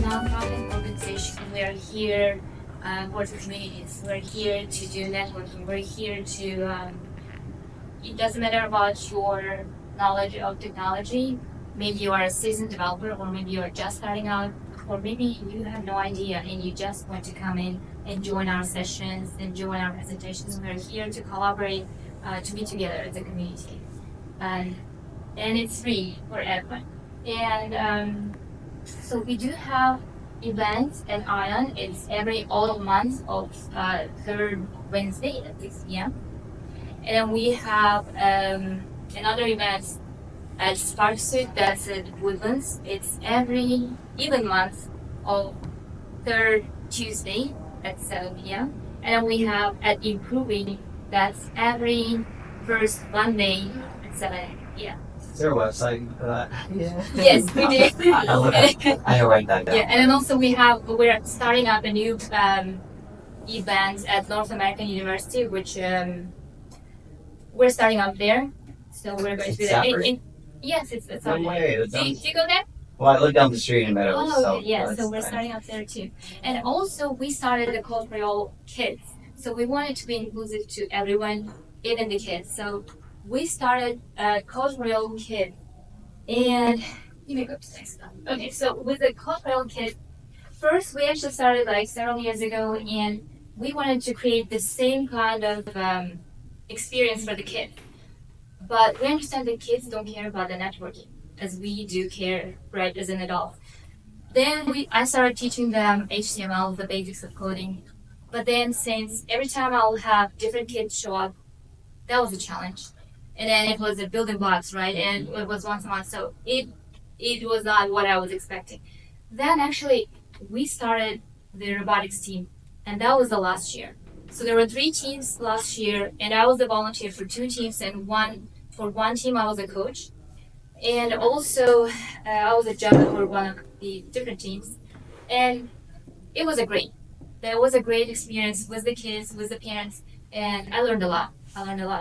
nonprofit organization. We are here for the communities. We're here to do networking. We're here to, it doesn't matter about your knowledge of technology. Maybe you are a seasoned developer, or maybe you're just starting out, or maybe you have no idea and you just want to come in and join our sessions and join our presentations. We're here to collaborate, to be together as a community. And it's free for everyone. And so we do have events at Ion. It's every all month of third Wednesday at 6 p.m. And then we have another event at Spark Suite that's at Woodlands. It's every even month of third Tuesday at 7 p.m. And then we have at Improving, that's every first Monday at 7 p.m. Is there a website for that? Yeah. Yes, we do. I'll write that down. Yeah, and then also we're starting up a new event at North American University, which we're starting up there. So we're going to do that. Yes, it's No on way. there. Do you go there? Well, I live down the street in Meadows. Oh, okay, yeah. So that's we're fine. starting up there too. And also we started the Code4Y'all kids. So we wanted to be inclusive to everyone, even the kids. So we started Code4Y'all Kid. And you may go to the next one. Okay, so with the Code4Y'all Kid, first we actually started like several years ago, and we wanted to create the same kind of experience for the kids. But we understand that kids don't care about the networking as we do care, right, as an adult. Then I started teaching them HTML, the basics of coding. But then since every time I'll have different kids show up, that was a challenge. And then it was a building blocks, right? And it was once a month, so it was not what I was expecting. Then actually we started the robotics team, and that was the last year. So there were 3 teams last year, and I was a volunteer for 2 teams, and for one team I was a coach. And also I was a judge for one of the different teams. And it was that was a great experience with the kids, with the parents, and I learned a lot.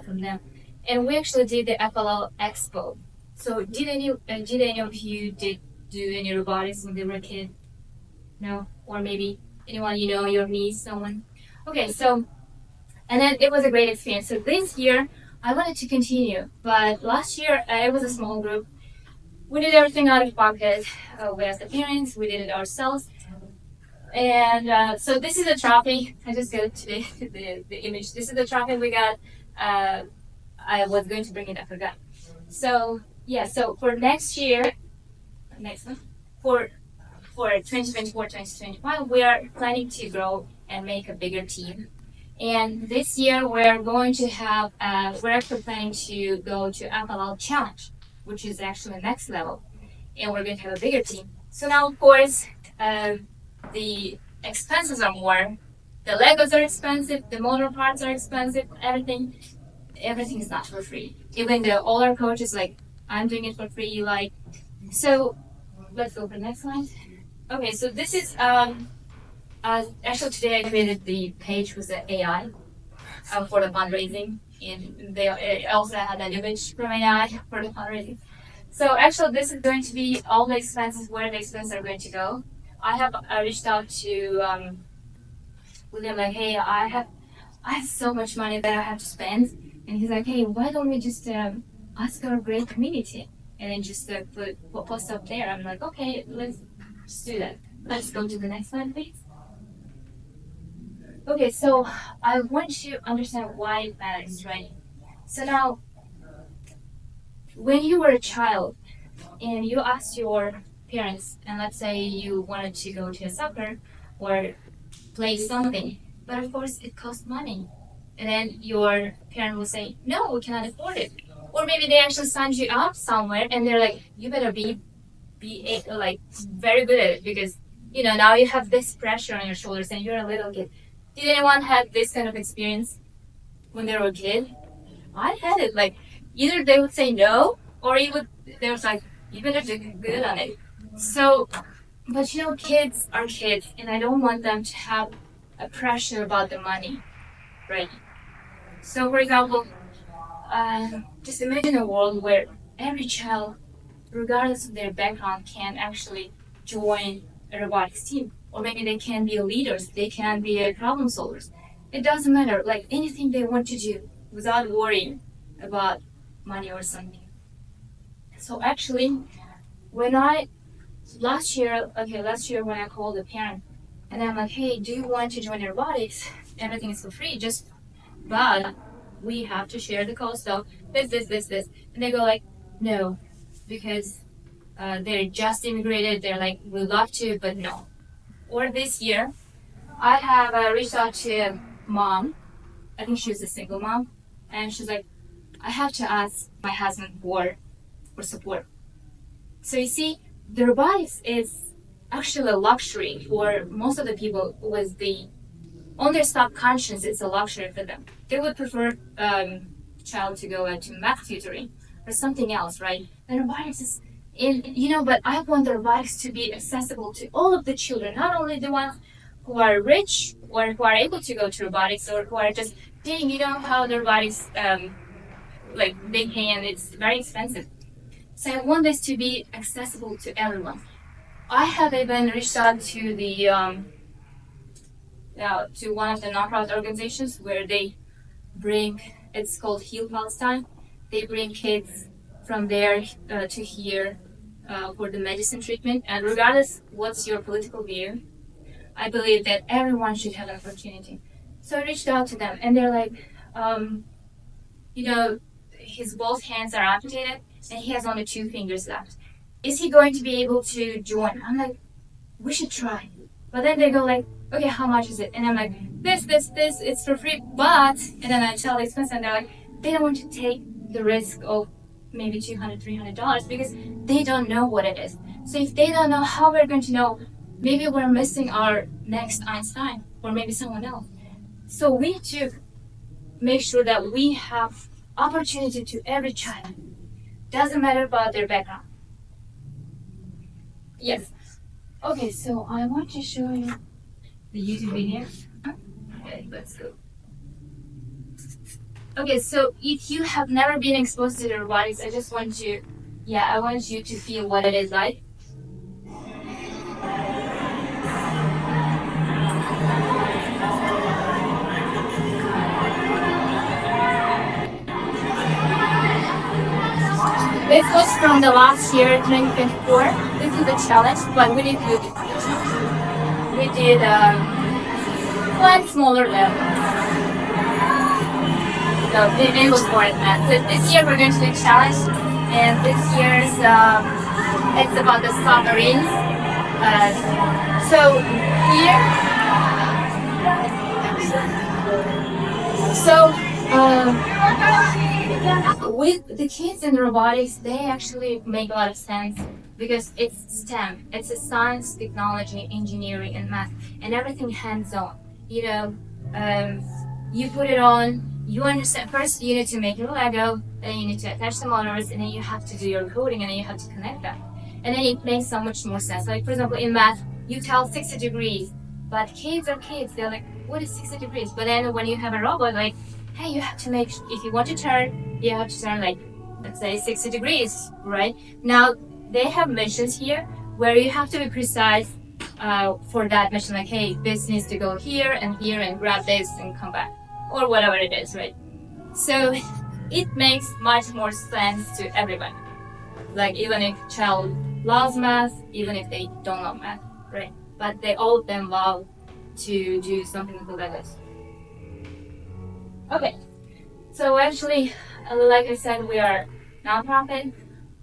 From them. And we actually did the FLL Expo. So did any of you do any robotics when they were a kid? No? Or maybe anyone you know, your niece, someone? Okay, so, and then it was a great experience. So this year, I wanted to continue, but last year it was a small group. We did everything out of pocket. We asked the parents, we did it ourselves. And so this is a trophy. I just got it today, the image. This is the trophy we got. I was going to bring it, I forgot. So yeah, so for next year, next one, for 2024-2025, we are planning to grow and make a bigger team. And this year we're going to have, we're actually planning to go to FLL Challenge, which is actually next level. And we're going to have a bigger team. So now, of course, the expenses are more. The Legos are expensive, the motor parts are expensive, everything is not for free. Even though all our coaches like, I'm doing it for free, like, so let's go for the next slide. Okay, so this is, actually today I created the page with the AI for the fundraising, and they also had an image from AI for the fundraising. So actually this is going to be all the expenses, where the expenses are going to go. I have reached out to William, like, hey, I have so much money that I have to spend. And he's like, hey, why don't we just ask our great community and then just post up there? I'm like, okay, let's do that. Let's go to the next slide, please. Okay, so I want you to understand why it matters, right? So now, when you were a child and you asked your parents, and let's say you wanted to go to a soccer or play something, but of course it costs money. And then your parent will say, no, we cannot afford it. Or maybe they actually signed you up somewhere and they're like, you better be like very good at it, because now you have this pressure on your shoulders and you're a little kid. Did anyone have this kind of experience when they were a kid? I had it. Like, either they would say no, or they was like, you better do good on it. So, but kids are kids, and I don't want them to have a pressure about the money, right? So, for example, just imagine a world where every child, regardless of their background, can actually join a robotics team, or maybe they can be leaders, they can be problem solvers. It doesn't matter, like anything they want to do without worrying about money or something. So actually, when I last year when I called the parent and I'm like, hey, do you want to join robotics? Everything is for free, just but we have to share the cost of this. And they go like, no, because they're just immigrated. They're like, we love to, but no. Or this year, I have reached out to mom. I think she was a single mom, and she's like, I have to ask my husband for support. So you see, the robotics is actually a luxury for most of the people with the on their subconscious. It's a luxury for them. They would prefer child to go into math tutoring or something else, right? And robotics is but I want the robotics to be accessible to all of the children, not only the ones who are rich or who are able to go to robotics or who are just dang, how the robotics like they pay and it's very expensive. So I want this to be accessible to everyone. I have even reached out to the to one of the nonprofit organizations where they bring, it's called Heal Palestine. They bring kids from there to here for the medicine treatment. And regardless what's your political view, I believe that everyone should have an opportunity. So I reached out to them and they're like, his both hands are amputated and he has only two fingers left. Is he going to be able to join? I'm like, we should try. But then they go like, okay, how much is it? And I'm like, this, it's for free, but, and then I tell the expense and they're like, they don't want to take the risk of maybe $200, $300 because they don't know what it is. So if they don't know how we're going to know, maybe we're missing our next Einstein or maybe someone else. So we need to make sure that we have opportunity to every child. Doesn't matter about their background. Yes. Okay, so I want to show you the YouTube video. Okay, let's go. Okay, so if you have never been exposed to the robotics, I want you to feel what it is like. This was from the last year, 2024. This is a challenge, but we did good. We did one smaller level. So it was more advanced. So this year we're going to do a challenge, and this year's it's about the submarines. So here, with the kids in robotics, they actually make a lot of sense because it's STEM. It's a science, technology, engineering, and math, and everything hands-on. You put it on. You understand. First, you need to make your Lego, then you need to attach the motors, and then you have to do your coding, and then you have to connect them. And then it makes so much more sense. Like, for example, in math, you tell 60 degrees, but kids are kids. They're like, what is 60 degrees? But then when you have a robot, like, hey, you have to make, if you want to turn, you have to turn, like, let's say 60 degrees, right? Now, they have missions here where you have to be precise for that mission. Like, hey, this needs to go here and grab this and come back. Or whatever it is, right? So it makes much more sense to everybody. Like even if child loves math, even if they don't love math, right? But they all of them love to do something like this. Okay, so actually, like I said, we are nonprofit.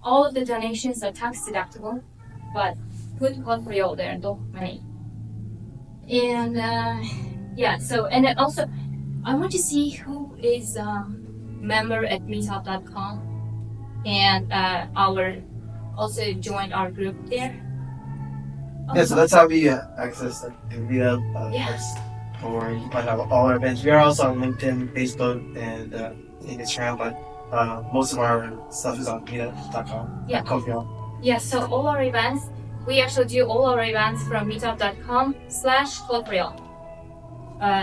All of the donations are tax deductible, but put Code4Y'all there, don't money. And and then also I want to see who is member at meetup.com and also joined our group there. Yeah, so that's how we access the meetup. Or you find out all our events. We are also on LinkedIn, Facebook, and Instagram, but most of our stuff is on meetup.com. Yeah. Code4Y'all. Yeah, so all our events, we actually do all our events from meetup.com/Code4Y'all.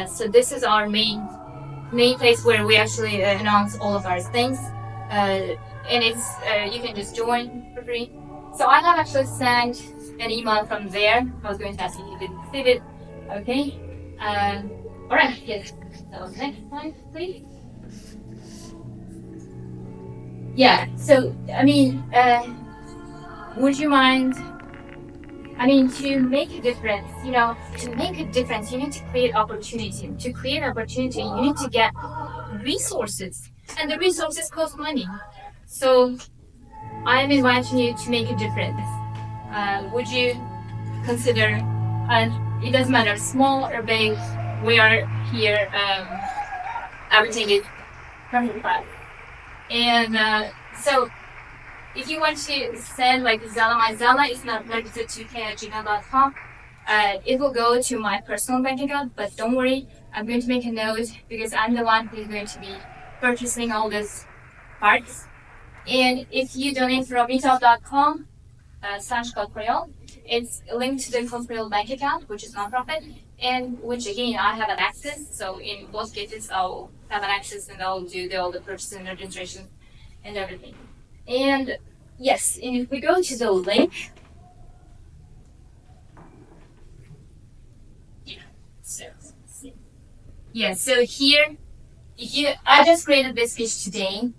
So this is our main place where we actually announce all of our things, and it's you can just join for free. So I have actually sent an email from there. I was going to ask you if you didn't receive it. Okay. All right. Yes. So next slide, please. Yeah. So I mean, would you mind? I mean, to make a difference, to make a difference, you need to create opportunity. To create opportunity, you need to get resources, and the resources cost money. So I am inviting you to make a difference. Would you consider, and it doesn't matter, small or big, we are here, everything is perfect. And so if you want to send like Zella, my Zella is not nargiza2k@gmail.com. It will go to my personal bank account, but don't worry, I'm going to make a note because I'm the one who's going to be purchasing all these parts. And if you donate from meetup.com /Code4Y'all, it's linked to the Code4Y'all bank account, which is nonprofit, and which again I have an access. So in both cases, I'll have an access and I'll do all the purchasing, registration, and everything. And yes, and if we go to the link, so here, I just created this page today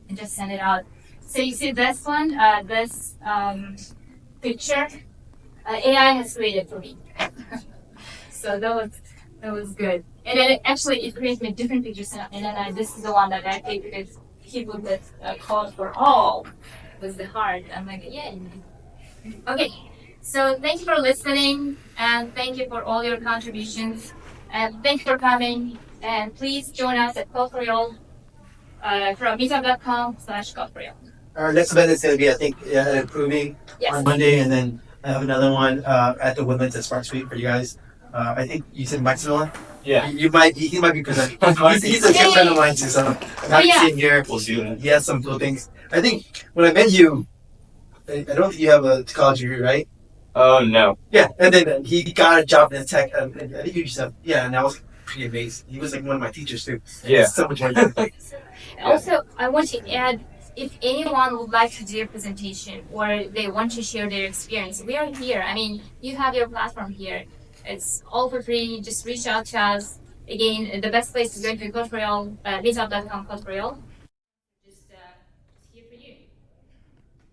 and just sent it out. So you see this one, this picture, AI has created for me. So that was good. And then it creates me different pictures, and then this is the one that I picked because he put this code for all was the heart. I'm like, yeah. Okay. So thank you for listening, and thank you for all your contributions, and thanks for coming. And please join us at Code4Y'all from meetup.com/Code4Y'all. Our next event is going to be, I think, improving on Monday, and then I have another one at the Woodlands at Spark Suite for you guys. I think you said Mike's the one. Yeah. He might be presenting. He's a good friend of mine too, so I'm happy to see him here. We'll see you. He has some cool things. I think when I met you, I don't think you have a college degree, right? Oh, no. Yeah, and then he got a job in tech, and I think you just have, yeah, and I was pretty amazed. He was like one of my teachers too. Yeah. So much more. Also, I want to add, if anyone would like to do a presentation or they want to share their experience, we are here. I mean, you have your platform here. It's all for free. Just reach out to us. Again, the best place is going to be Code4Y'all, meetup.com Code4Y'all.